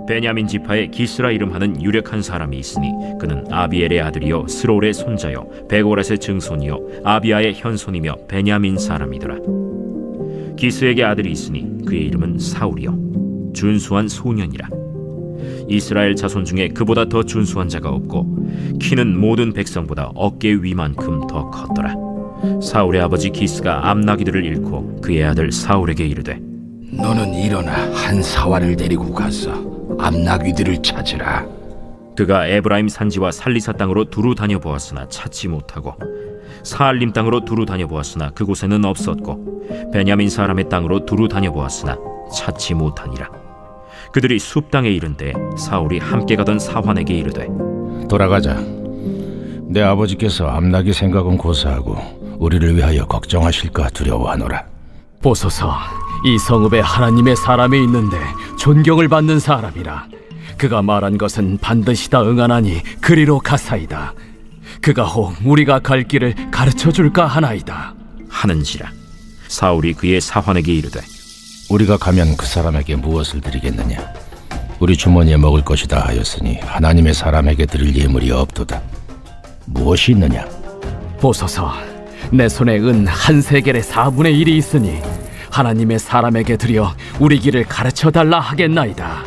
베냐민 지파의 기스라 이름하는 유력한 사람이 있으니 그는 아비엘의 아들이요 스롤의 손자요 베고랏의 증손이요 아비아의 현손이며 베냐민 사람이더라. 기스에게 아들이 있으니 그의 이름은 사울이요 준수한 소년이라. 이스라엘 자손 중에 그보다 더 준수한 자가 없고 키는 모든 백성보다 어깨 위만큼 더 컸더라. 사울의 아버지 기스가 암나기들을 잃고 그의 아들 사울에게 이르되 너는 일어나 한 사활을 데리고 가서 암나귀들을 찾으라. 그가 에브라임 산지와 살리사 땅으로 두루 다녀보았으나 찾지 못하고 사알림 땅으로 두루 다녀보았으나 그곳에는 없었고 베냐민 사람의 땅으로 두루 다녀보았으나 찾지 못하니라. 그들이 숲 땅에 이른데 사울이 함께 가던 사환에게 이르되 돌아가자. 내 아버지께서 암나귀 생각은 고사하고 우리를 위하여 걱정하실까 두려워하노라. 보소서, 이 성읍에 하나님의 사람이 있는데 존경을 받는 사람이라. 그가 말한 것은 반드시 다 응하나니 그리로 가사이다. 그가 혹 우리가 갈 길을 가르쳐줄까 하나이다 하는지라. 사울이 그의 사환에게 이르되 우리가 가면 그 사람에게 무엇을 드리겠느냐? 우리 주머니에 먹을 것이다 하였으니 하나님의 사람에게 드릴 예물이 없도다. 무엇이 있느냐? 보소서, 내 손에 은 한 세겔의 4분의 1이 있으니 하나님의 사람에게 드려 우리 길을 가르쳐달라 하겠나이다.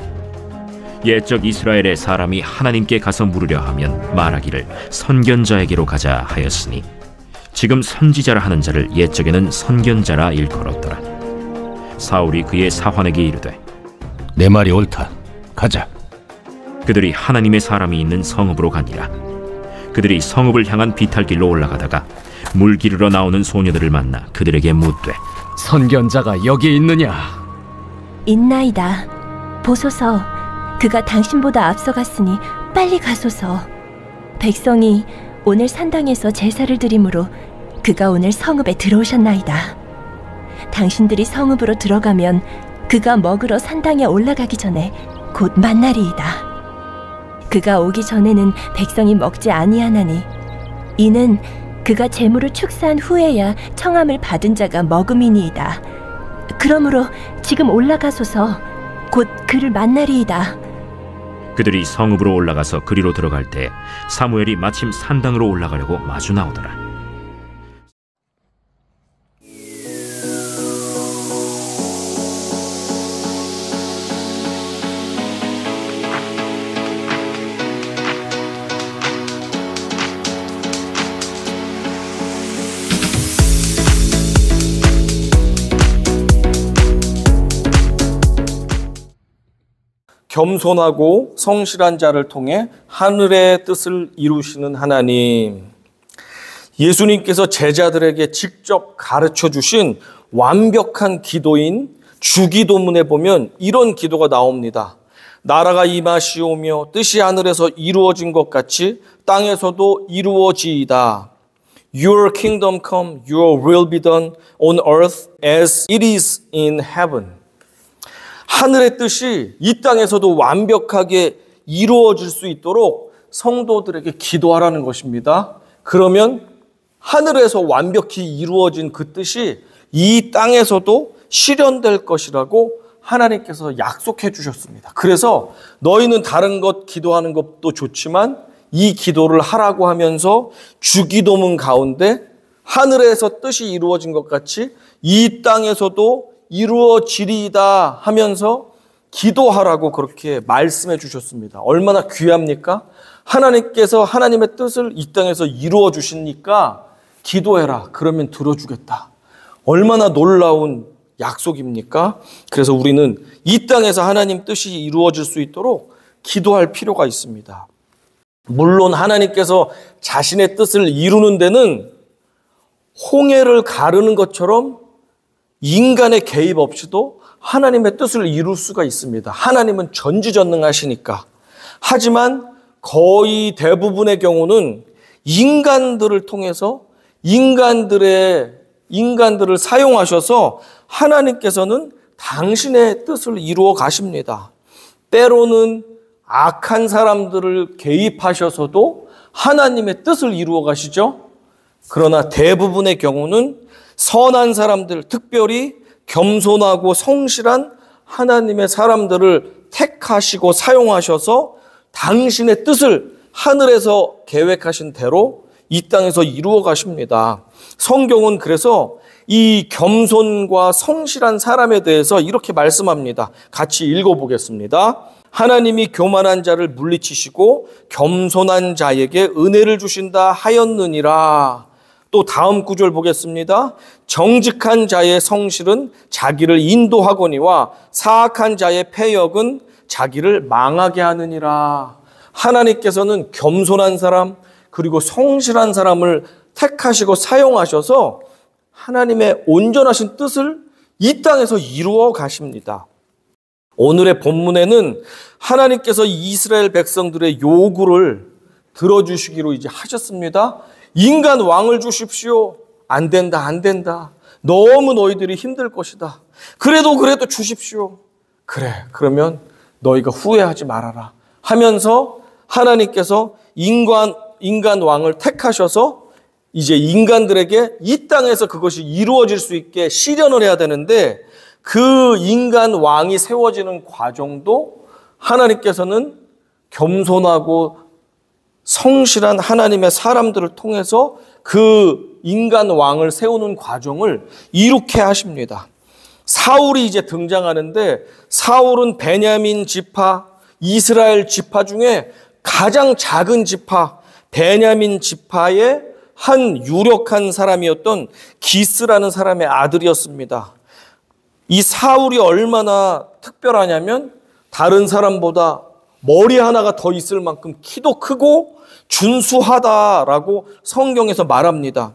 옛적 이스라엘의 사람이 하나님께 가서 물으려 하면 말하기를 선견자에게로 가자 하였으니 지금 선지자라 하는 자를 옛적에는 선견자라 일컬었더라. 사울이 그의 사환에게 이르되 내 말이 옳다. 가자. 그들이 하나님의 사람이 있는 성읍으로 가니라. 그들이 성읍을 향한 비탈길로 올라가다가 물 기르러 나오는 소녀들을 만나 그들에게 묻되 선견자가 여기 있느냐? 있나이다. 보소서, 그가 당신보다 앞서갔으니 빨리 가소서. 백성이 오늘 산당에서 제사를 드리므로 그가 오늘 성읍에 들어오셨나이다. 당신들이 성읍으로 들어가면 그가 먹으러 산당에 올라가기 전에 곧 만나리이다. 그가 오기 전에는 백성이 먹지 아니하나니 이는 그가 재물을 축사한 후에야 청함을 받은 자가 먹음이니이다. 그러므로 지금 올라가소서. 곧 그를 만나리이다. 그들이 성읍으로 올라가서 그리로 들어갈 때 사무엘이 마침 산당으로 올라가려고 마주 나오더라. 겸손하고 성실한 자를 통해 하늘의 뜻을 이루시는 하나님. 예수님께서 제자들에게 직접 가르쳐 주신 완벽한 기도인 주기도문에 보면 이런 기도가 나옵니다. 나라가 임하시오며 뜻이 하늘에서 이루어진 것 같이 땅에서도 이루어지이다. Your kingdom come, your will be done on earth as it is in heaven. 하늘의 뜻이 이 땅에서도 완벽하게 이루어질 수 있도록 성도들에게 기도하라는 것입니다. 그러면 하늘에서 완벽히 이루어진 그 뜻이 이 땅에서도 실현될 것이라고 하나님께서 약속해 주셨습니다. 그래서 너희는 다른 것 기도하는 것도 좋지만 이 기도를 하라고 하면서 주기도문 가운데 하늘에서 뜻이 이루어진 것 같이 이 땅에서도 이루어지리이다 하면서 기도하라고 그렇게 말씀해 주셨습니다. 얼마나 귀합니까? 하나님께서 하나님의 뜻을 이 땅에서 이루어 주시니까 기도해라. 그러면 들어주겠다. 얼마나 놀라운 약속입니까? 그래서 우리는 이 땅에서 하나님 뜻이 이루어질 수 있도록 기도할 필요가 있습니다. 물론 하나님께서 자신의 뜻을 이루는 데는 홍해를 가르는 것처럼 인간의 개입 없이도 하나님의 뜻을 이룰 수가 있습니다. 하나님은 전지전능하시니까. 하지만 거의 대부분의 경우는 인간들을 통해서 인간들을 사용하셔서 하나님께서는 당신의 뜻을 이루어 가십니다. 때로는 악한 사람들을 개입하셔서도 하나님의 뜻을 이루어 가시죠. 그러나 대부분의 경우는 선한 사람들, 특별히 겸손하고 성실한 하나님의 사람들을 택하시고 사용하셔서 당신의 뜻을 하늘에서 계획하신 대로 이 땅에서 이루어 가십니다. 성경은 그래서 이 겸손과 성실한 사람에 대해서 이렇게 말씀합니다. 같이 읽어보겠습니다. 하나님이 교만한 자를 물리치시고 겸손한 자에게 은혜를 주신다 하였느니라. 또 다음 구절 보겠습니다. 정직한 자의 성실은 자기를 인도하거니와 사악한 자의 패역은 자기를 망하게 하느니라. 하나님께서는 겸손한 사람 그리고 성실한 사람을 택하시고 사용하셔서 하나님의 온전하신 뜻을 이 땅에서 이루어 가십니다. 오늘의 본문에는 하나님께서 이스라엘 백성들의 요구를 들어주시기로 이제 하셨습니다. 인간 왕을 주십시오. 안 된다, 안 된다. 너무 너희들이 힘들 것이다. 그래도 주십시오. 그래, 그러면 너희가 후회하지 말아라 하면서 하나님께서 인간 왕을 택하셔서 이제 인간들에게 이 땅에서 그것이 이루어질 수 있게 실현을 해야 되는데 그 인간 왕이 세워지는 과정도 하나님께서는 겸손하고 성실한 하나님의 사람들을 통해서 그 인간 왕을 세우는 과정을 이렇게 하십니다. 사울이 이제 등장하는데 사울은 베냐민 지파, 이스라엘 지파 중에 가장 작은 지파, 베냐민 지파의 한 유력한 사람이었던 기스라는 사람의 아들이었습니다. 이 사울이 얼마나 특별하냐면 다른 사람보다 머리 하나가 더 있을 만큼 키도 크고 준수하다라고 성경에서 말합니다.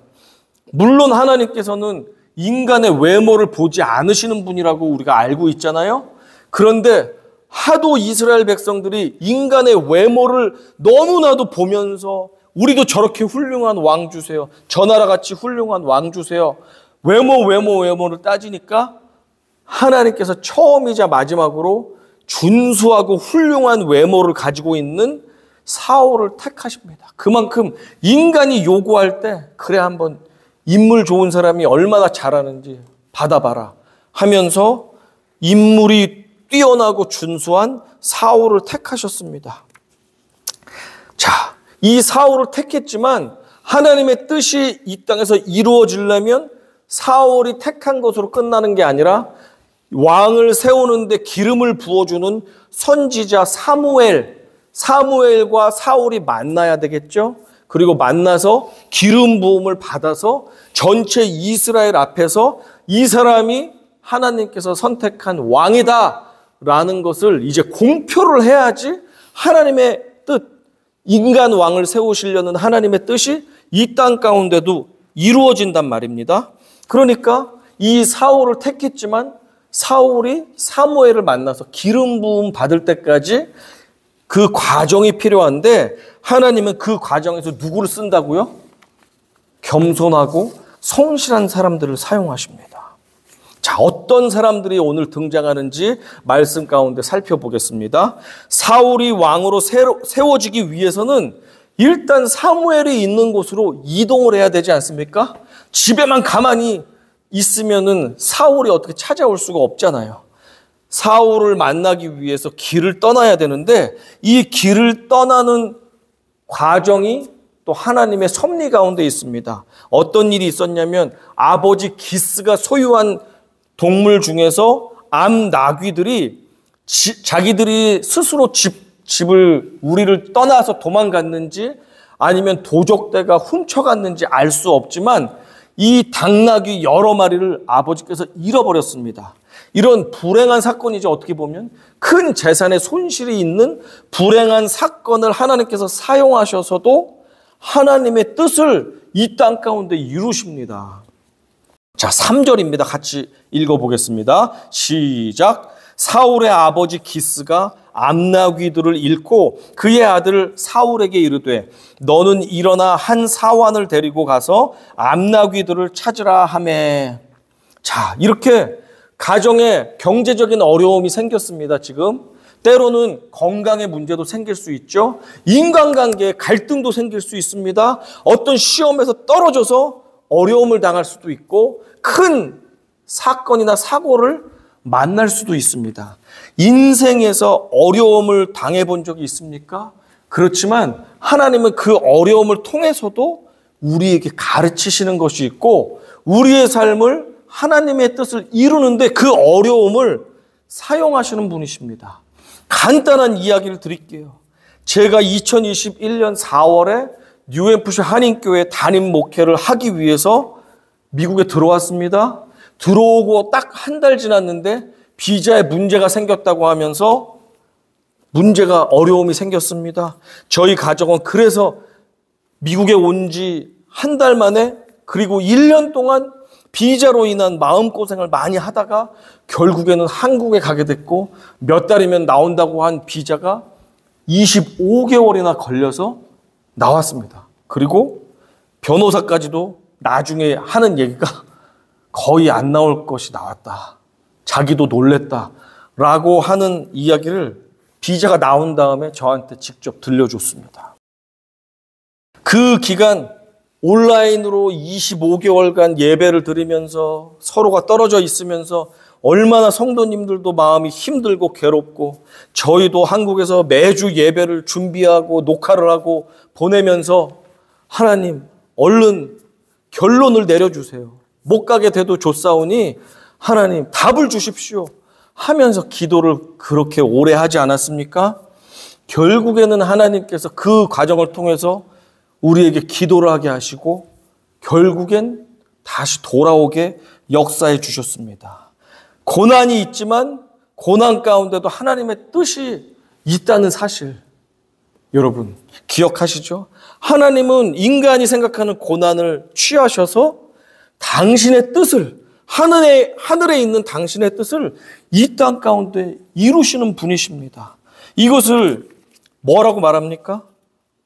물론 하나님께서는 인간의 외모를 보지 않으시는 분이라고 우리가 알고 있잖아요. 그런데 하도 이스라엘 백성들이 인간의 외모를 너무나도 보면서 우리도 저렇게 훌륭한 왕 주세요. 저 나라같이 훌륭한 왕 주세요. 외모를 따지니까 하나님께서 처음이자 마지막으로 준수하고 훌륭한 외모를 가지고 있는 사울을 택하십니다. 그만큼 인간이 요구할 때 그래 한번 인물 좋은 사람이 얼마나 잘하는지 받아봐라 하면서 인물이 뛰어나고 준수한 사울을 택하셨습니다. 자, 이 사울을 택했지만 하나님의 뜻이 이 땅에서 이루어지려면 사울이 택한 것으로 끝나는 게 아니라 왕을 세우는데 기름을 부어주는 선지자 사무엘과 사울이 만나야 되겠죠. 그리고 만나서 기름 부음을 받아서 전체 이스라엘 앞에서 이 사람이 하나님께서 선택한 왕이다라는 것을 이제 공표를 해야지 하나님의 뜻, 인간 왕을 세우시려는 하나님의 뜻이 이 땅 가운데도 이루어진단 말입니다. 그러니까 이 사울을 택했지만 사울이 사무엘을 만나서 기름 부음 받을 때까지 그 과정이 필요한데 하나님은 그 과정에서 누구를 쓴다고요? 겸손하고 성실한 사람들을 사용하십니다. 자, 어떤 사람들이 오늘 등장하는지 말씀 가운데 살펴보겠습니다. 사울이 왕으로 세워지기 위해서는 일단 사무엘이 있는 곳으로 이동을 해야 되지 않습니까? 집에만 가만히 있으면은 사울이 어떻게 찾아올 수가 없잖아요. 사울을 만나기 위해서 길을 떠나야 되는데 이 길을 떠나는 과정이 또 하나님의 섭리 가운데 있습니다. 어떤 일이 있었냐면 아버지 기스가 소유한 동물 중에서 암나귀들이 자기들이 스스로 우리를 떠나서 도망갔는지 아니면 도적대가 훔쳐갔는지 알 수 없지만 이 당나귀 여러 마리를 아버지께서 잃어버렸습니다. 이런 불행한 사건이죠. 어떻게 보면 큰 재산의 손실이 있는 불행한 사건을 하나님께서 사용하셔서도 하나님의 뜻을 이 땅 가운데 이루십니다. 자, 3절입니다. 같이 읽어보겠습니다. 시작. 사울의 아버지 기스가 암나귀들을 잃고 그의 아들 사울에게 이르되 너는 일어나 한 사환을 데리고 가서 암나귀들을 찾으라 하매. 자, 이렇게 가정에 경제적인 어려움이 생겼습니다. 지금 때로는 건강의 문제도 생길 수 있죠. 인간관계에 갈등도 생길 수 있습니다. 어떤 시험에서 떨어져서 어려움을 당할 수도 있고 큰 사건이나 사고를 만날 수도 있습니다. 인생에서 어려움을 당해본 적이 있습니까? 그렇지만 하나님은 그 어려움을 통해서도 우리에게 가르치시는 것이 있고 우리의 삶을 하나님의 뜻을 이루는데 그 어려움을 사용하시는 분이십니다. 간단한 이야기를 드릴게요. 제가 2021년 4월에 뉴햄프셔 한인교회 담임 목회를 하기 위해서 미국에 들어왔습니다. 들어오고 딱 한 달 지났는데 비자에 문제가 생겼다고 하면서 어려움이 생겼습니다. 저희 가족은 그래서 미국에 온 지 한 달 만에 그리고 1년 동안 비자로 인한 마음고생을 많이 하다가 결국에는 한국에 가게 됐고 몇 달이면 나온다고 한 비자가 25개월이나 걸려서 나왔습니다. 그리고 변호사까지도 나중에 하는 얘기가 거의 안 나올 것이 나왔다. 자기도 놀랬다라고 하는 이야기를 비자가 나온 다음에 저한테 직접 들려줬습니다. 그 기간 온라인으로 25개월간 예배를 드리면서 서로가 떨어져 있으면서 얼마나 성도님들도 마음이 힘들고 괴롭고 저희도 한국에서 매주 예배를 준비하고 녹화를 하고 보내면서 하나님 얼른 결론을 내려주세요. 못 가게 돼도 좋사오니 하나님 답을 주십시오 하면서 기도를 그렇게 오래 하지 않았습니까? 결국에는 하나님께서 그 과정을 통해서 우리에게 기도를 하게 하시고 결국엔 다시 돌아오게 역사해 주셨습니다. 고난이 있지만 고난 가운데도 하나님의 뜻이 있다는 사실 여러분 기억하시죠? 하나님은 인간이 생각하는 고난을 취하셔서 당신의 뜻을 하늘에 있는 당신의 뜻을 이 땅 가운데 이루시는 분이십니다. 이것을 뭐라고 말합니까?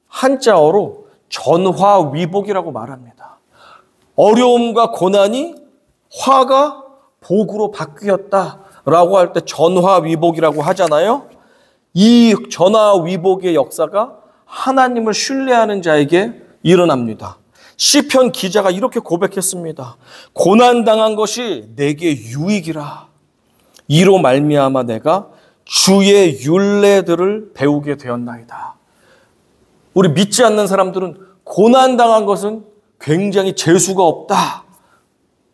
한자어로 전화위복이라고 말합니다. 어려움과 고난이 화가 복으로 바뀌었다라고 할 때 전화위복이라고 하잖아요. 이 전화위복의 역사가 하나님을 신뢰하는 자에게 일어납니다. 시편 기자가 이렇게 고백했습니다. 고난당한 것이 내게 유익이라. 이로 말미암아 내가 주의 율례들을 배우게 되었나이다. 우리 믿지 않는 사람들은 고난당한 것은 굉장히 재수가 없다.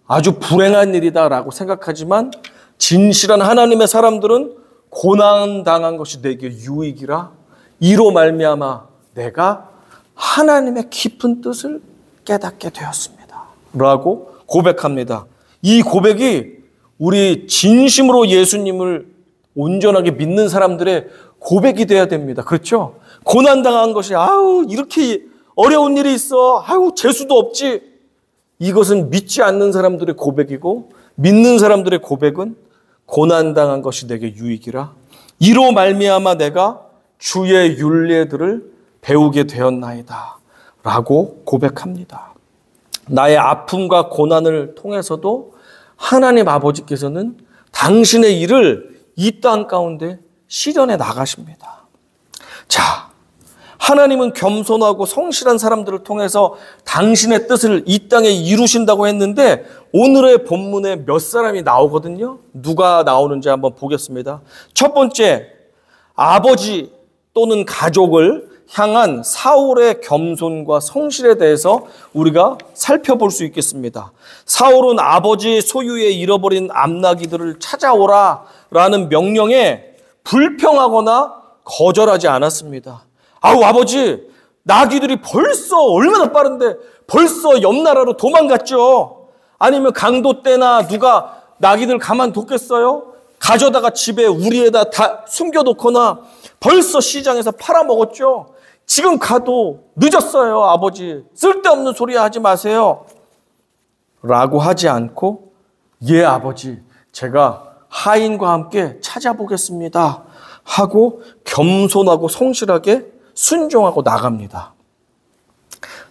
아주 불행한 일이다라고 생각하지만 진실한 하나님의 사람들은 고난당한 것이 내게 유익이라. 이로 말미암아 내가 하나님의 깊은 뜻을 깨닫게 되었습니다. 라고 고백합니다. 이 고백이 우리 진심으로 예수님을 온전하게 믿는 사람들의 고백이 돼야 됩니다. 그렇죠? 고난당한 것이 이렇게 어려운 일이 있어. 재수도 없지. 이것은 믿지 않는 사람들의 고백이고 믿는 사람들의 고백은 고난당한 것이 내게 유익이라. 이로 말미암아 내가 주의 율례들을 배우게 되었나이다. 라고 고백합니다. 나의 아픔과 고난을 통해서도 하나님 아버지께서는 당신의 일을 이 땅 가운데 실현해 나가십니다. 자, 하나님은 겸손하고 성실한 사람들을 통해서 당신의 뜻을 이 땅에 이루신다고 했는데 오늘의 본문에 몇 사람이 나오거든요. 누가 나오는지 한번 보겠습니다. 첫 번째, 아버지 또는 가족을 향한 사울의 겸손과 성실에 대해서 우리가 살펴볼 수 있겠습니다. 사울은 아버지의 소유에 잃어버린 암나귀들을 찾아오라라는 명령에 불평하거나 거절하지 않았습니다. 아버지, 나귀들이 벌써 얼마나 빠른데 벌써 옆 나라로 도망갔죠. 아니면 강도 때나 누가 나귀들 가만뒀겠어요? 가져다가 집에 우리에다 다 숨겨놓거나 벌써 시장에서 팔아먹었죠. 지금 가도 늦었어요. 아버지, 쓸데없는 소리 하지 마세요. 라고 하지 않고 예 아버지, 제가 하인과 함께 찾아보겠습니다 하고 겸손하고 성실하게 순종하고 나갑니다.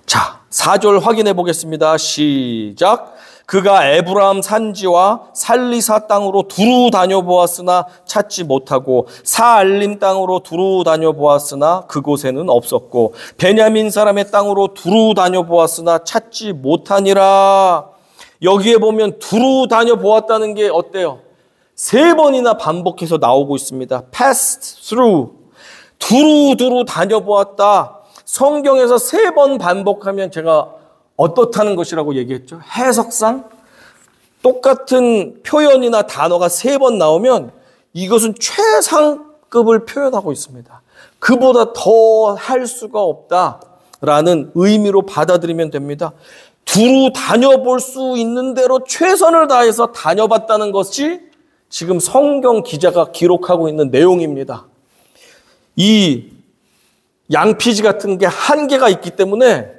자, 4절 확인해 보겠습니다. 시작. 그가 에브라임 산지와 살리사 땅으로 두루 다녀보았으나 찾지 못하고 사알림 땅으로 두루 다녀보았으나 그곳에는 없었고 베냐민 사람의 땅으로 두루 다녀보았으나 찾지 못하니라. 여기에 보면 두루 다녀보았다는 게 어때요? 3번이나 반복해서 나오고 있습니다. passed through. 두루두루 다녀보았다. 성경에서 3번 반복하면 제가 어떻다는 것이라고 얘기했죠. 해석상 똑같은 표현이나 단어가 3번 나오면 이것은 최상급을 표현하고 있습니다. 그보다 더 할 수가 없다라는 의미로 받아들이면 됩니다. 두루 다녀볼 수 있는 대로 최선을 다해서 다녀봤다는 것이 지금 성경 기자가 기록하고 있는 내용입니다. 이 양피지 같은 게 한계가 있기 때문에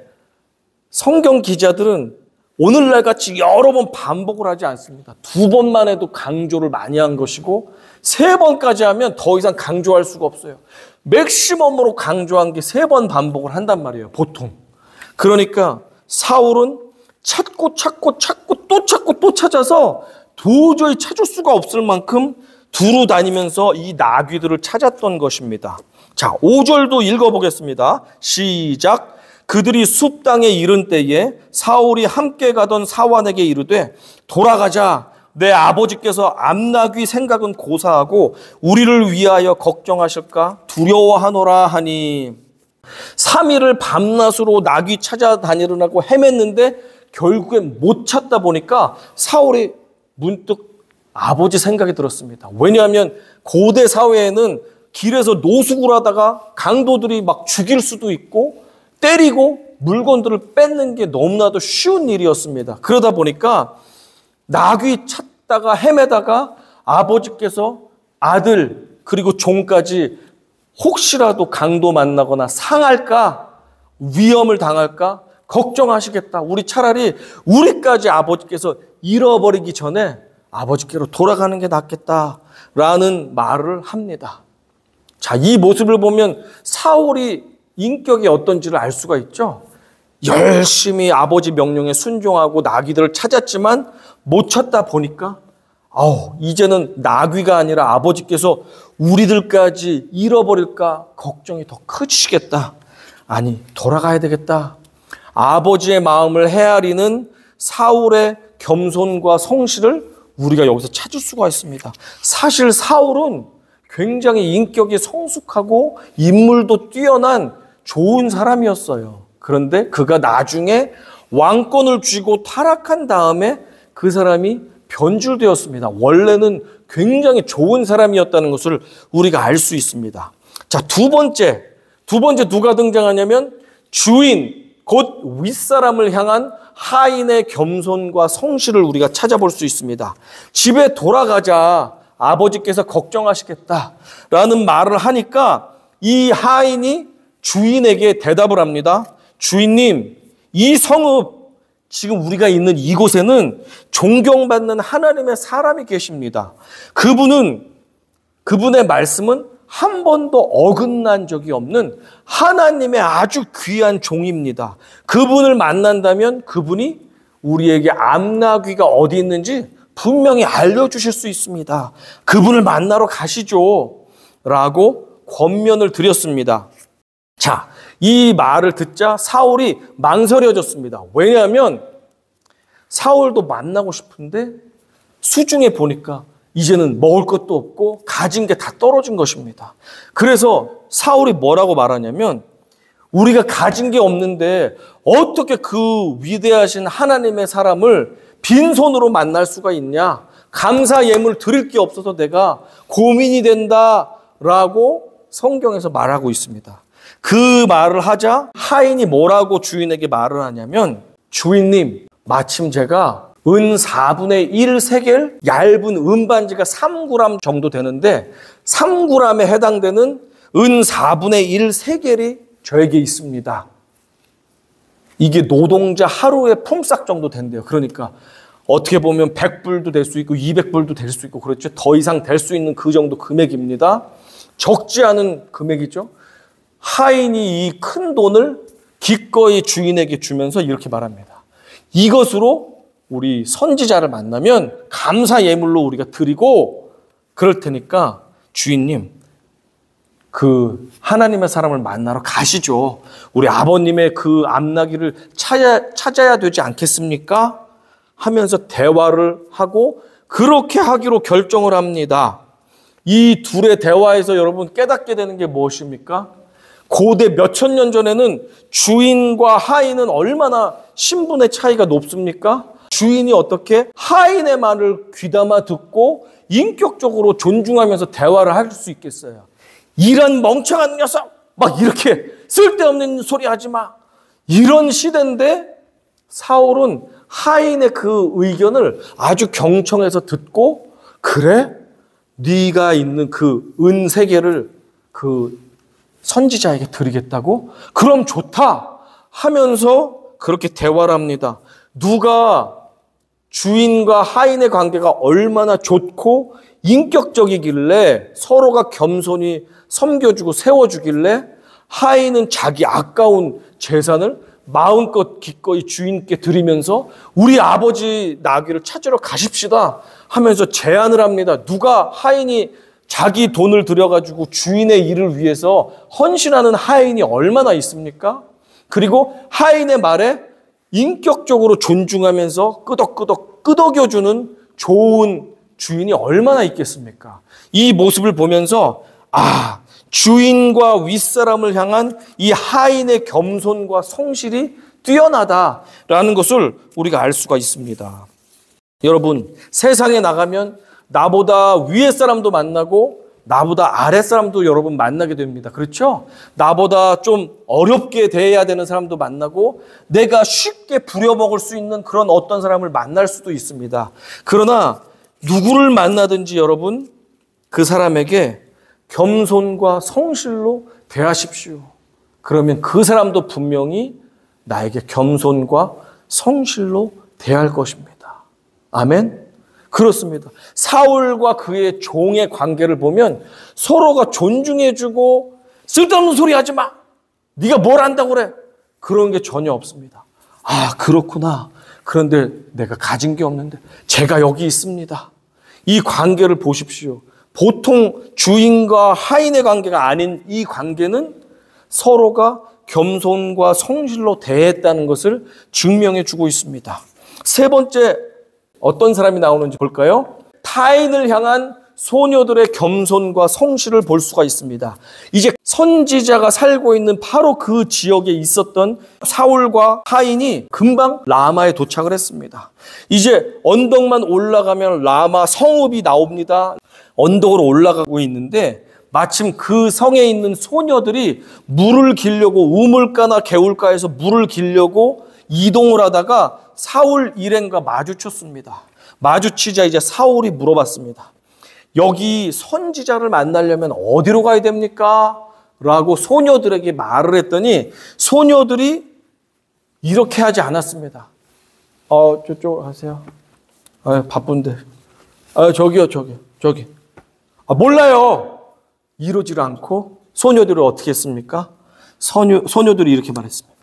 성경 기자들은 오늘날 같이 여러 번 반복을 하지 않습니다. 2번만 해도 강조를 많이 한 것이고 3번까지 하면 더 이상 강조할 수가 없어요. 맥시멈으로 강조한 게 3번 반복을 한단 말이에요, 보통. 그러니까 사울은 찾고 또 찾아서 도저히 찾을 수가 없을 만큼 두루 다니면서 이 나귀들을 찾았던 것입니다. 자, 5절도 읽어보겠습니다. 시작. 그들이 숲 땅에 이른 때에 사울이 함께 가던 사환에게 이르되 돌아가자. 내 아버지께서 암나귀 생각은 고사하고 우리를 위하여 걱정하실까 두려워하노라 하니 3일을 밤낮으로 나귀 찾아다니려고 헤맸는데 결국엔 못 찾다 보니까 사울이 문득 아버지 생각이 들었습니다. 왜냐하면 고대 사회에는 길에서 노숙을 하다가 강도들이 막 죽일 수도 있고 때리고 물건들을 뺏는 게 너무나도 쉬운 일이었습니다. 그러다 보니까 나귀 찾다가 헤매다가 아버지께서 아들 그리고 종까지 혹시라도 강도 만나거나 상할까 위험을 당할까 걱정하시겠다. 우리 차라리 우리까지 아버지께서 잃어버리기 전에 아버지께로 돌아가는 게 낫겠다라는 말을 합니다. 자, 이 모습을 보면 사울이 인격이 어떤지를 알 수가 있죠. 열심히 아버지 명령에 순종하고 나귀들을 찾았지만 못 찾다 보니까 이제는 나귀가 아니라 아버지께서 우리들까지 잃어버릴까 걱정이 더 크시겠다. 아니, 돌아가야 되겠다. 아버지의 마음을 헤아리는 사울의 겸손과 성실을 우리가 여기서 찾을 수가 있습니다. 사실 사울은 굉장히 인격이 성숙하고 인물도 뛰어난 좋은 사람이었어요. 그런데 그가 나중에 왕권을 쥐고 타락한 다음에 그 사람이 변질되었습니다. 원래는 굉장히 좋은 사람이었다는 것을 우리가 알 수 있습니다. 자, 두 번째 누가 등장하냐면 주인, 곧 윗사람을 향한 하인의 겸손과 성실을 우리가 찾아볼 수 있습니다. 집에 돌아가자. 아버지께서 걱정하시겠다라는 말을 하니까 이 하인이 주인에게 대답을 합니다. 주인님, 이 성읍, 지금 우리가 있는 이곳에는 존경받는 하나님의 사람이 계십니다. 그분의 말씀은 한 번도 어긋난 적이 없는 하나님의 아주 귀한 종입니다. 그분을 만난다면 그분이 우리에게 암나귀가 어디 있는지 분명히 알려주실 수 있습니다. 그분을 만나러 가시죠. 라고 권면을 드렸습니다. 자, 이 말을 듣자 사울이 망설여졌습니다. 왜냐하면 사울도 만나고 싶은데 수중에 보니까 이제는 먹을 것도 없고 가진 게 다 떨어진 것입니다. 그래서 사울이 뭐라고 말하냐면 우리가 가진 게 없는데 어떻게 그 위대하신 하나님의 사람을 빈손으로 만날 수가 있냐? 감사 예물 드릴 게 없어서 내가 고민이 된다라고 성경에서 말하고 있습니다. 그 말을 하자 하인이 뭐라고 주인에게 말을 하냐면 주인님, 마침 제가 은 4분의 1 세겔 얇은 은반지가 3g 정도 되는데 3g에 해당되는 은 4분의 1 세겔이 저에게 있습니다. 이게 노동자 하루의 품삯 정도 된대요. 그러니까 어떻게 보면 100불도 될 수 있고 200불도 될 수 있고 그렇죠. 더 이상 될 수 있는 그 정도 금액입니다. 적지 않은 금액이죠. 하인이 이 큰 돈을 기꺼이 주인에게 주면서 이렇게 말합니다. 이것으로 우리 선지자를 만나면 감사 예물로 우리가 드리고 그럴 테니까 주인님, 그 하나님의 사람을 만나러 가시죠. 우리 아버님의 그 암나귀를 찾아야 되지 않겠습니까? 하면서 대화를 하고 그렇게 하기로 결정을 합니다. 이 둘의 대화에서 여러분 깨닫게 되는 게 무엇입니까? 고대 몇천 년 전에는 주인과 하인은 얼마나 신분의 차이가 높습니까? 주인이 어떻게 하인의 말을 귀담아 듣고 인격적으로 존중하면서 대화를 할 수 있겠어요? 이런 멍청한 녀석! 막 이렇게 쓸데없는 소리 하지 마! 이런 시대인데 사울은 하인의 그 의견을 아주 경청해서 듣고, 그래? 네가 있는 그 은 3개를 그 선지자에게 드리겠다고? 그럼 좋다 하면서 그렇게 대화를 합니다. 누가 주인과 하인의 관계가 얼마나 좋고 인격적이길래 서로가 겸손히 섬겨주고 세워주길래 하인은 자기 아까운 재산을 마음껏 기꺼이 주인께 드리면서 우리 아버지 나귀를 찾으러 가십시다 하면서 제안을 합니다. 누가 하인이 자기 돈을 들여가지고 주인의 일을 위해서 헌신하는 하인이 얼마나 있습니까? 그리고 하인의 말에 인격적으로 존중하면서 끄덕끄덕 끄덕여주는 좋은 주인이 얼마나 있겠습니까? 이 모습을 보면서 주인과 윗사람을 향한 이 하인의 겸손과 성실이 뛰어나다라는 것을 우리가 알 수가 있습니다. 여러분, 세상에 나가면 나보다 위에 사람도 만나고 나보다 아래 사람도 여러분 만나게 됩니다. 그렇죠? 나보다 좀 어렵게 대해야 되는 사람도 만나고 내가 쉽게 부려먹을 수 있는 그런 어떤 사람을 만날 수도 있습니다. 그러나 누구를 만나든지 여러분 그 사람에게 겸손과 성실로 대하십시오. 그러면 그 사람도 분명히 나에게 겸손과 성실로 대할 것입니다. 아멘? 그렇습니다. 사울과 그의 종의 관계를 보면 서로가 존중해주고 쓸데없는 소리 하지 마. 네가 뭘 안다고 그래. 그런 게 전혀 없습니다. 그렇구나. 그런데 내가 가진 게 없는데 제가 여기 있습니다. 이 관계를 보십시오. 보통 주인과 하인의 관계가 아닌 이 관계는 서로가 겸손과 성실로 대했다는 것을 증명해 주고 있습니다. 세 번째, 어떤 사람이 나오는지 볼까요? 타인을 향한 소녀들의 겸손과 성실을 볼 수가 있습니다. 이제 선지자가 살고 있는 바로 그 지역에 있었던 사울과 하인이 금방 라마에 도착을 했습니다. 이제 언덕만 올라가면 라마 성읍이 나옵니다. 언덕으로 올라가고 있는데 마침 그 성에 있는 소녀들이 물을 기려고 우물가나 개울가에서 물을 기려고 이동을 하다가 사울 일행과 마주쳤습니다. 마주치자 이제 사울이 물어봤습니다. 여기 선지자를 만나려면 어디로 가야 됩니까? 라고 소녀들에게 말을 했더니 소녀들이 이렇게 하지 않았습니다. 저쪽 하세요. 바쁜데. 저기. 몰라요. 이러지를 않고 소녀들을 어떻게 했습니까? 소녀들이 이렇게 말했습니다.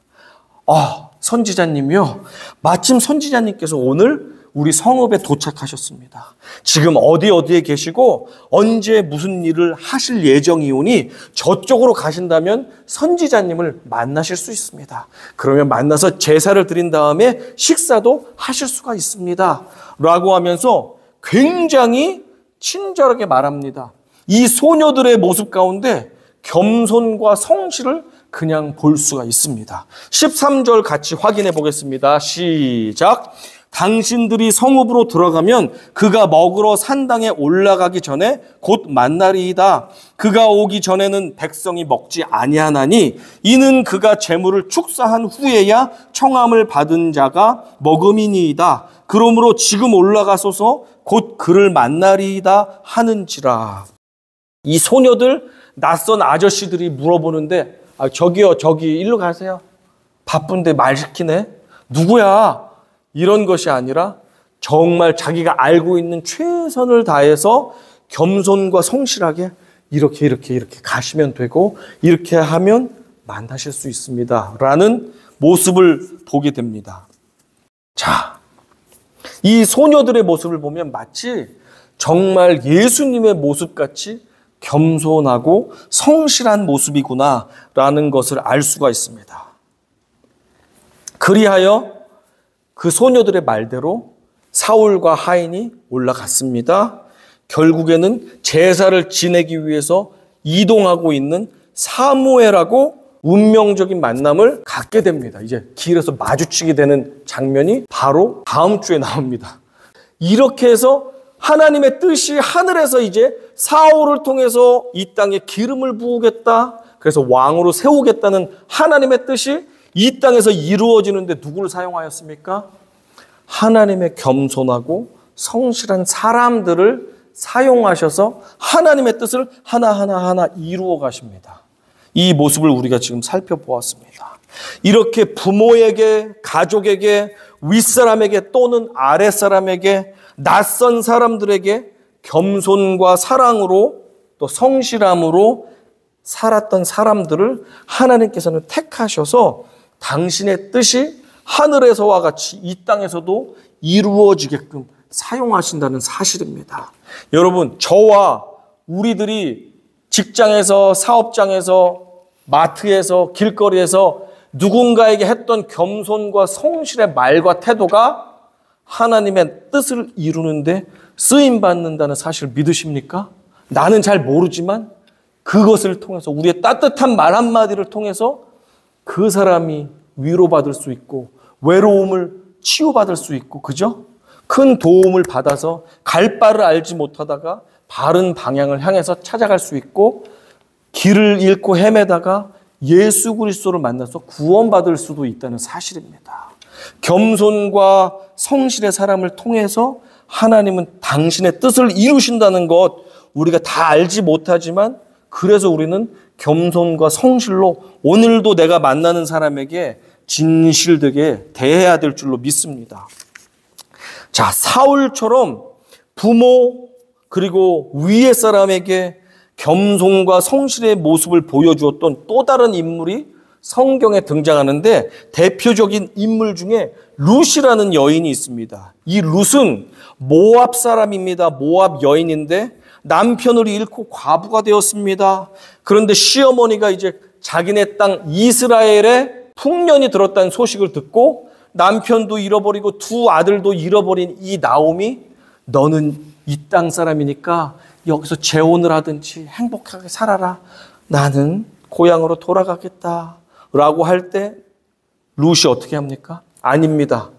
선지자님이요. 마침 선지자님께서 오늘 우리 성읍에 도착하셨습니다. 지금 어디에 계시고 언제 무슨 일을 하실 예정이오니 저쪽으로 가신다면 선지자님을 만나실 수 있습니다. 그러면 만나서 제사를 드린 다음에 식사도 하실 수가 있습니다. 라고 하면서 굉장히 친절하게 말합니다. 이 소녀들의 모습 가운데 겸손과 성실을 그냥 볼 수가 있습니다. 13절 같이 확인해 보겠습니다. 시작. 당신들이 성읍으로 들어가면 그가 먹으러 산당에 올라가기 전에 곧 만나리이다. 그가 오기 전에는 백성이 먹지 아니하나니 이는 그가 재물을 축사한 후에야 청함을 받은 자가 먹음이니이다. 그러므로 지금 올라가소서 곧 그를 만나리이다 하는지라. 이 소녀들 낯선 아저씨들이 물어보는데 저기요, 저기 일로 가세요. 바쁜데 말 시키네. 누구야? 이런 것이 아니라 정말 자기가 알고 있는 최선을 다해서 겸손과 성실하게 이렇게 가시면 되고 이렇게 하면 만나실 수 있습니다. 라는 모습을 보게 됩니다. 자, 이 소녀들의 모습을 보면 마치 정말 예수님의 모습같이 겸손하고 성실한 모습이구나라는 것을 알 수가 있습니다. 그리하여 그 소녀들의 말대로 사울과 하인이 올라갔습니다. 결국에는 제사를 지내기 위해서 이동하고 있는 사무엘하고 운명적인 만남을 갖게 됩니다. 이제 길에서 마주치게 되는 장면이 바로 다음 주에 나옵니다. 이렇게 해서 하나님의 뜻이 하늘에서 이제 사울을 통해서 이 땅에 기름을 부으겠다, 그래서 왕으로 세우겠다는 하나님의 뜻이 이 땅에서 이루어지는데 누구를 사용하였습니까? 하나님의 겸손하고 성실한 사람들을 사용하셔서 하나님의 뜻을 하나하나 이루어 가십니다. 이 모습을 우리가 지금 살펴보았습니다. 이렇게 부모에게, 가족에게, 윗사람에게 또는 아랫사람에게, 낯선 사람들에게 겸손과 사랑으로 또 성실함으로 살았던 사람들을 하나님께서는 택하셔서 당신의 뜻이 하늘에서와 같이 이 땅에서도 이루어지게끔 사용하신다는 사실입니다. 여러분, 저와 우리들이 직장에서, 사업장에서, 마트에서, 길거리에서 누군가에게 했던 겸손과 성실의 말과 태도가 하나님의 뜻을 이루는데 쓰임받는다는 사실을 믿으십니까? 나는 잘 모르지만 그것을 통해서, 우리의 따뜻한 말 한마디를 통해서 그 사람이 위로받을 수 있고 외로움을 치유받을 수 있고, 그죠? 큰 도움을 받아서 갈 바를 알지 못하다가 바른 방향을 향해서 찾아갈 수 있고, 길을 잃고 헤매다가 예수 그리스도를 만나서 구원받을 수도 있다는 사실입니다. 겸손과 성실의 사람을 통해서 하나님은 당신의 뜻을 이루신다는 것, 우리가 다 알지 못하지만 그래서 우리는 겸손과 성실로 오늘도 내가 만나는 사람에게 진실되게 대해야 될 줄로 믿습니다. 자, 사울처럼 부모 그리고 위의 사람에게 겸손과 성실의 모습을 보여주었던 또 다른 인물이 성경에 등장하는데, 대표적인 인물 중에 룻이라는 여인이 있습니다. 이 룻은 모압 사람입니다. 모압 여인인데 남편을 잃고 과부가 되었습니다. 그런데 시어머니가 이제 자기네 땅 이스라엘에 풍년이 들었다는 소식을 듣고 남편도 잃어버리고 두 아들도 잃어버린 이 나오미, 너는 이 땅 사람이니까 여기서 재혼을 하든지 행복하게 살아라. 나는 고향으로 돌아가겠다. 라고 할 때 룻이 어떻게 합니까? 아닙니다.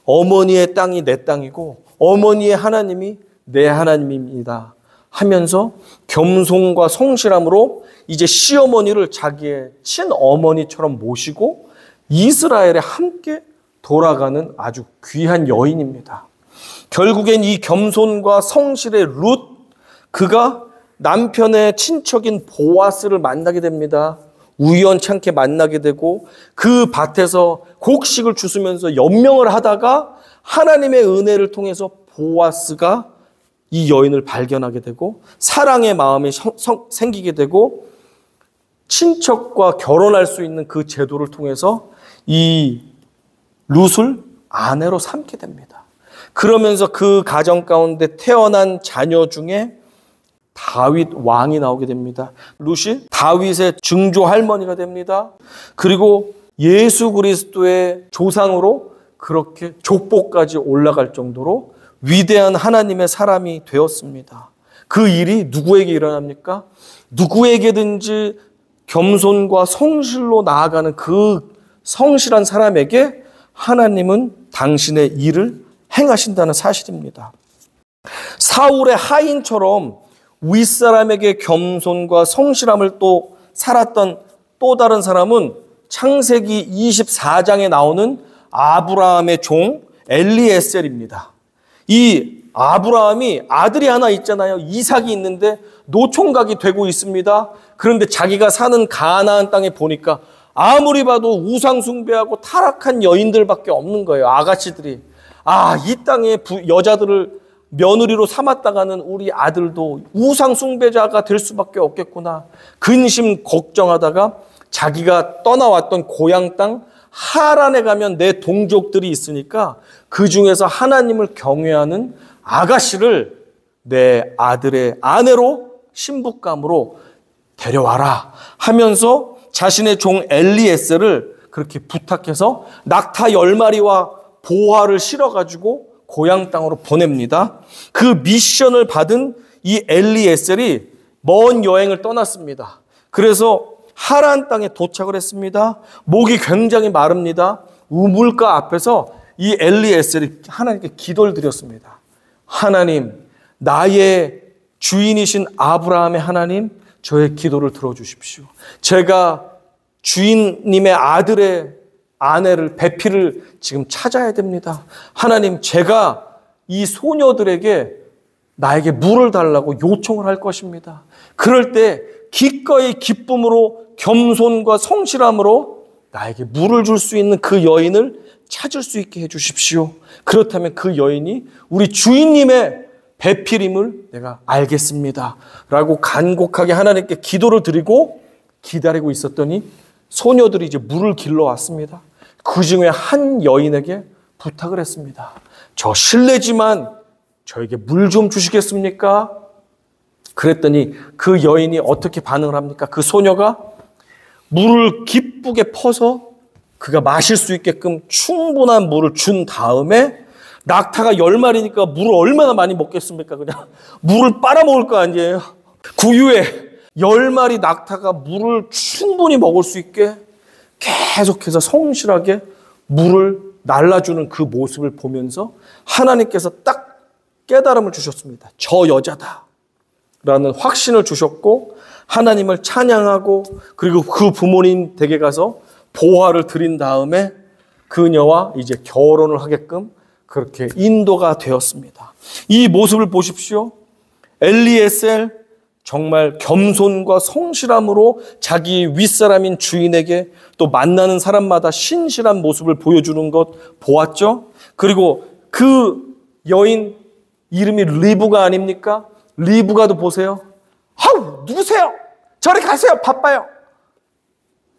어머니의 땅이 내 땅이고 어머니의 하나님이 내 하나님입니다. 하면서 겸손과 성실함으로 이제 시어머니를 자기의 친어머니처럼 모시고 이스라엘에 함께 돌아가는 아주 귀한 여인입니다. 결국엔 이 겸손과 성실의 룻, 그가 남편의 친척인 보아스를 만나게 됩니다. 우연찮게 만나게 되고 그 밭에서 곡식을 주스면서 연명을 하다가 하나님의 은혜를 통해서 보아스가 이 여인을 발견하게 되고 사랑의 마음이 생기게 되고 친척과 결혼할 수 있는 그 제도를 통해서 이 룻을 아내로 삼게 됩니다. 그러면서 그 가정 가운데 태어난 자녀 중에 다윗 왕이 나오게 됩니다. 룻이 다윗의 증조 할머니가 됩니다. 그리고 예수 그리스도의 조상으로 그렇게 족보까지 올라갈 정도로 위대한 하나님의 사람이 되었습니다. 그 일이 누구에게 일어납니까? 누구에게든지 겸손과 성실로 나아가는 그 성실한 사람에게 하나님은 당신의 일을 행하신다는 사실입니다. 사울의 하인처럼 윗사람에게 겸손과 성실함을 또 살았던 또 다른 사람은 창세기 24장에 나오는 아브라함의 종 엘리에셀입니다. 이 아브라함이 아들이 하나 있잖아요. 이삭이 있는데 노총각이 되고 있습니다. 그런데 자기가 사는 가나안 땅에 보니까 아무리 봐도 우상 숭배하고 타락한 여인들밖에 없는 거예요. 아가씨들이. 이 땅에 여자들을 며느리로 삼았다가는 우리 아들도 우상 숭배자가 될 수밖에 없겠구나. 근심 걱정하다가 자기가 떠나왔던 고향 땅 하란에 가면 내 동족들이 있으니까 그 중에서 하나님을 경외하는 아가씨를 내 아들의 아내로 신부감으로 데려와라 하면서 자신의 종 엘리에셀을 그렇게 부탁해서 낙타 10마리와 보화를 실어가지고 고향 땅으로 보냅니다. 그 미션을 받은 이 엘리에셀이 먼 여행을 떠났습니다. 그래서 하란 땅에 도착을 했습니다. 목이 굉장히 마릅니다. 우물가 앞에서 이 엘리에셀이 하나님께 기도를 드렸습니다. 하나님, 나의 주인이신 아브라함의 하나님, 저의 기도를 들어주십시오. 제가 주인님의 아들의 아내를, 배필을 지금 찾아야 됩니다. 하나님, 제가 이 소녀들에게 나에게 물을 달라고 요청을 할 것입니다. 그럴 때 기꺼이 기쁨으로 겸손과 성실함으로 나에게 물을 줄 수 있는 그 여인을 찾을 수 있게 해주십시오. 그렇다면 그 여인이 우리 주인님의 배필임을 내가 알겠습니다. 라고 간곡하게 하나님께 기도를 드리고 기다리고 있었더니 소녀들이 이제 물을 길러 왔습니다. 그 중에 한 여인에게 부탁을 했습니다. 저 실례지만 저에게 물 좀 주시겠습니까? 그랬더니 그 여인이 어떻게 반응을 합니까? 그 소녀가 물을 기쁘게 퍼서 그가 마실 수 있게끔 충분한 물을 준 다음에 낙타가 10마리니까 물을 얼마나 많이 먹겠습니까? 그냥 물을 빨아먹을 거 아니에요. 그 후에 10마리 낙타가 물을 충분히 먹을 수 있게 계속해서 성실하게 물을 날라주는 그 모습을 보면서 하나님께서 딱 깨달음을 주셨습니다. 저 여자다 라는 확신을 주셨고 하나님을 찬양하고 그리고 그 부모님 댁에 가서 보화를 드린 다음에 그녀와 이제 결혼을 하게끔 그렇게 인도가 되었습니다. 이 모습을 보십시오. 엘리에셀 정말 겸손과 성실함으로 자기 윗사람인 주인에게 또 만나는 사람마다 신실한 모습을 보여주는 것 보았죠. 그리고 그 여인 이름이 리브가 아닙니까? 리브가도 보세요. 아우, 누구세요? 저리 가세요. 바빠요.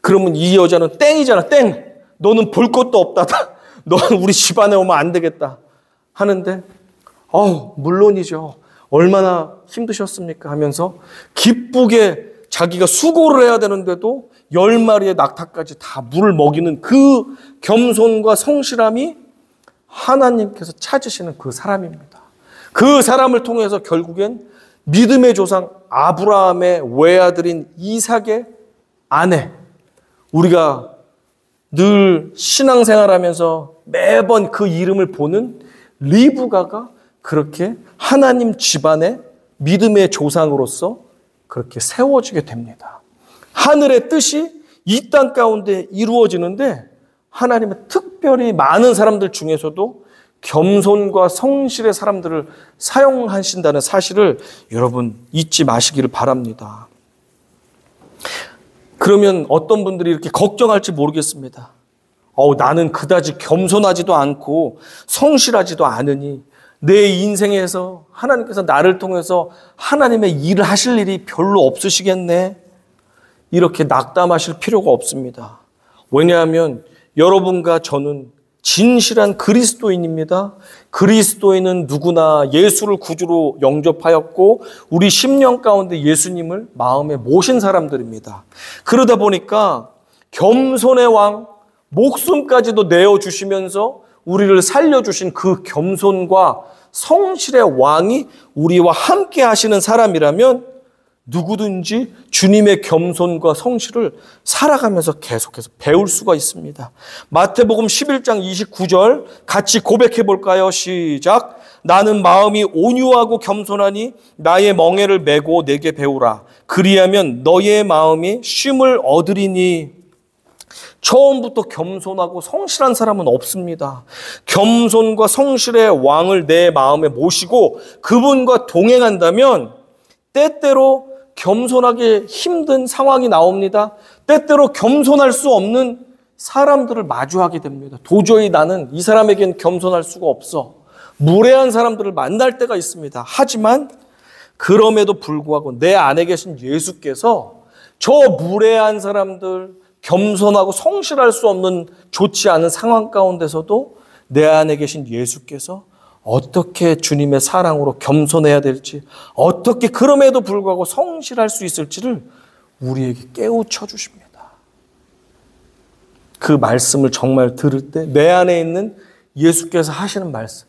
그러면 이 여자는 땡이잖아. 땡. 너는 볼 것도 없다. 너는 우리 집안에 오면 안 되겠다. 하는데 물론이죠. 얼마나 힘드셨습니까? 하면서 기쁘게 자기가 수고를 해야 되는데도 10마리의 낙타까지 다 물을 먹이는 그 겸손과 성실함이 하나님께서 찾으시는 그 사람입니다. 그 사람을 통해서 결국엔 믿음의 조상 아브라함의 외아들인 이삭의 아내, 우리가 늘 신앙생활하면서 매번 그 이름을 보는 리브가가 그렇게 하나님 집안의 믿음의 조상으로서 그렇게 세워지게 됩니다. 하늘의 뜻이 이 땅 가운데 이루어지는데 하나님은 특별히 많은 사람들 중에서도 겸손과 성실의 사람들을 사용하신다는 사실을 여러분 잊지 마시기를 바랍니다. 그러면 어떤 분들이 이렇게 걱정할지 모르겠습니다. 나는 그다지 겸손하지도 않고 성실하지도 않으니 내 인생에서 하나님께서 나를 통해서 하나님의 일을 하실 일이 별로 없으시겠네. 이렇게 낙담하실 필요가 없습니다. 왜냐하면 여러분과 저는 진실한 그리스도인입니다. 그리스도인은 누구나 예수를 구주로 영접하였고 우리 심령 가운데 예수님을 마음에 모신 사람들입니다. 그러다 보니까 겸손의 왕, 목숨까지도 내어주시면서 우리를 살려주신 그 겸손과 성실의 왕이 우리와 함께 하시는 사람이라면 누구든지 주님의 겸손과 성실을 살아가면서 계속해서 배울 수가 있습니다. 마태복음 11장 29절 같이 고백해 볼까요? 시작. 나는 마음이 온유하고 겸손하니 나의 멍에를 메고 내게 배우라. 그리하면 너의 마음이 쉼을 얻으리니. 처음부터 겸손하고 성실한 사람은 없습니다. 겸손과 성실의 왕을 내 마음에 모시고 그분과 동행한다면 때때로 겸손하기 힘든 상황이 나옵니다. 때때로 겸손할 수 없는 사람들을 마주하게 됩니다. 도저히 나는 이 사람에겐 겸손할 수가 없어. 무례한 사람들을 만날 때가 있습니다. 하지만 그럼에도 불구하고 내 안에 계신 예수께서 저 무례한 사람들, 겸손하고 성실할 수 없는 좋지 않은 상황 가운데서도 내 안에 계신 예수께서 어떻게 주님의 사랑으로 겸손해야 될지, 어떻게 그럼에도 불구하고 성실할 수 있을지를 우리에게 깨우쳐 주십니다. 그 말씀을 정말 들을 때 내 안에 있는 예수께서 하시는 말씀,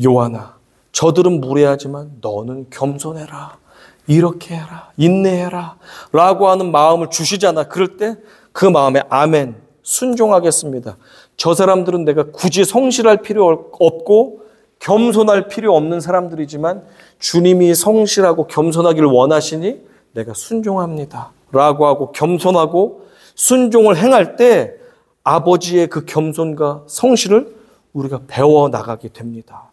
요한아, 저들은 무례하지만 너는 겸손해라. 이렇게 해라. 인내해라. 라고 하는 마음을 주시잖아. 그럴 때 그 마음에 아멘, 순종하겠습니다. 저 사람들은 내가 굳이 성실할 필요 없고 겸손할 필요 없는 사람들이지만 주님이 성실하고 겸손하기를 원하시니 내가 순종합니다. 라고 하고 겸손하고 순종을 행할 때 아버지의 그 겸손과 성실을 우리가 배워나가게 됩니다.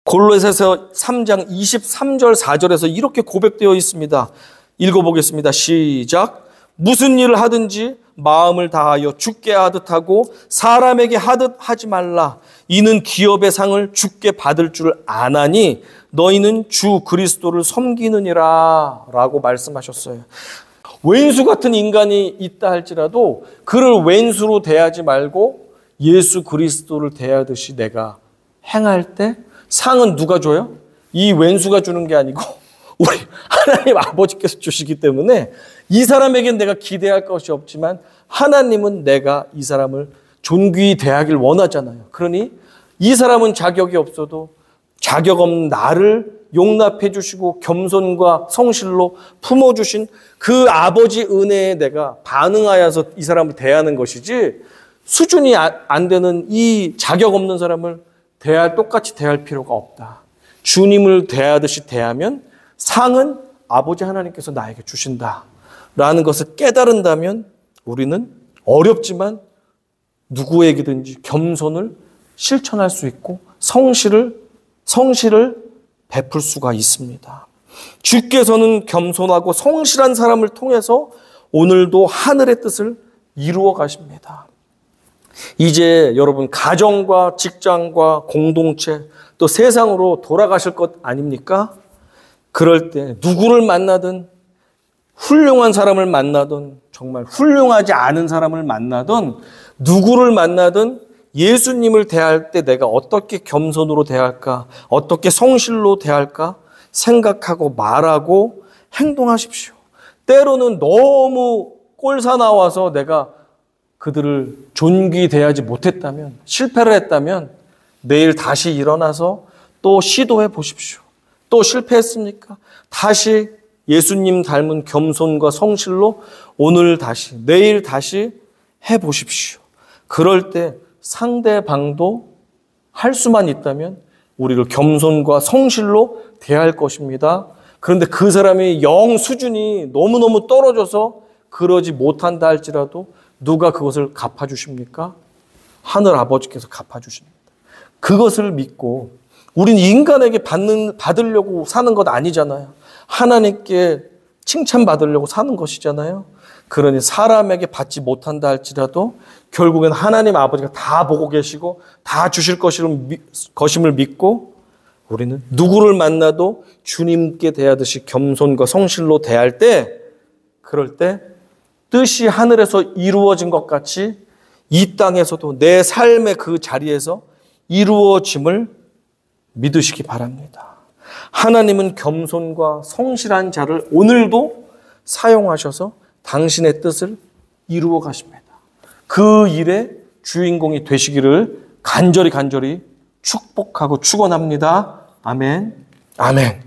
골로새서 3장 23절 4절에서 이렇게 고백되어 있습니다. 읽어보겠습니다. 시작. 무슨 일을 하든지 마음을 다하여 주께 하듯 하고 사람에게 하듯 하지 말라. 이는 기업의 상을 주께 받을 줄 아나니 너희는 주 그리스도를 섬기느니라 라고 말씀하셨어요. 왼수 같은 인간이 있다 할지라도 그를 왼수로 대하지 말고 예수 그리스도를 대하듯이 내가 행할 때 상은 누가 줘요? 이 왼수가 주는 게 아니고 우리 하나님 아버지께서 주시기 때문에 이 사람에겐 내가 기대할 것이 없지만 하나님은 내가 이 사람을 존귀히 대하길 원하잖아요. 그러니 이 사람은 자격이 없어도 자격 없는 나를 용납해 주시고 겸손과 성실로 품어주신 그 아버지 은혜에 내가 반응하여서 이 사람을 대하는 것이지 수준이 안 되는 이 자격 없는 사람을 똑같이 대할 필요가 없다. 주님을 대하듯이 대하면 상은 아버지 하나님께서 나에게 주신다라는 것을 깨달은다면 우리는 어렵지만 누구에게든지 겸손을 실천할 수 있고 성실을 베풀 수가 있습니다. 주께서는 겸손하고 성실한 사람을 통해서 오늘도 하늘의 뜻을 이루어 가십니다. 이제 여러분 가정과 직장과 공동체 또 세상으로 돌아가실 것 아닙니까? 그럴 때 누구를 만나든 훌륭한 사람을 만나든 정말 훌륭하지 않은 사람을 만나든 누구를 만나든 예수님을 대할 때 내가 어떻게 겸손으로 대할까? 어떻게 성실로 대할까? 생각하고 말하고 행동하십시오. 때로는 너무 꼴사나와서 내가 그들을 존귀히 대하지 못했다면, 실패를 했다면 내일 다시 일어나서 또 시도해 보십시오. 또 실패했습니까? 다시 예수님 닮은 겸손과 성실로 오늘 다시, 내일 다시 해보십시오. 그럴 때 상대방도 할 수만 있다면 우리를 겸손과 성실로 대할 것입니다. 그런데 그 사람이 영 수준이 너무너무 떨어져서 그러지 못한다 할지라도 누가 그것을 갚아주십니까? 하늘 아버지께서 갚아주십니다. 그것을 믿고 우린 인간에게 받으려고 사는 것 아니잖아요. 하나님께 칭찬받으려고 사는 것이잖아요. 그러니 사람에게 받지 못한다 할지라도 결국엔 하나님 아버지가 다 보고 계시고 다 주실 것임을 믿고 우리는 누구를 만나도 주님께 대하듯이 겸손과 성실로 대할 때 그럴 때 뜻이 하늘에서 이루어진 것 같이 이 땅에서도 내 삶의 그 자리에서 이루어짐을 믿으시기 바랍니다. 하나님은 겸손과 성실한 자를 오늘도 사용하셔서 당신의 뜻을 이루어 가십니다. 그 일의 주인공이 되시기를 간절히 축복하고 축원합니다. 아멘. 아멘.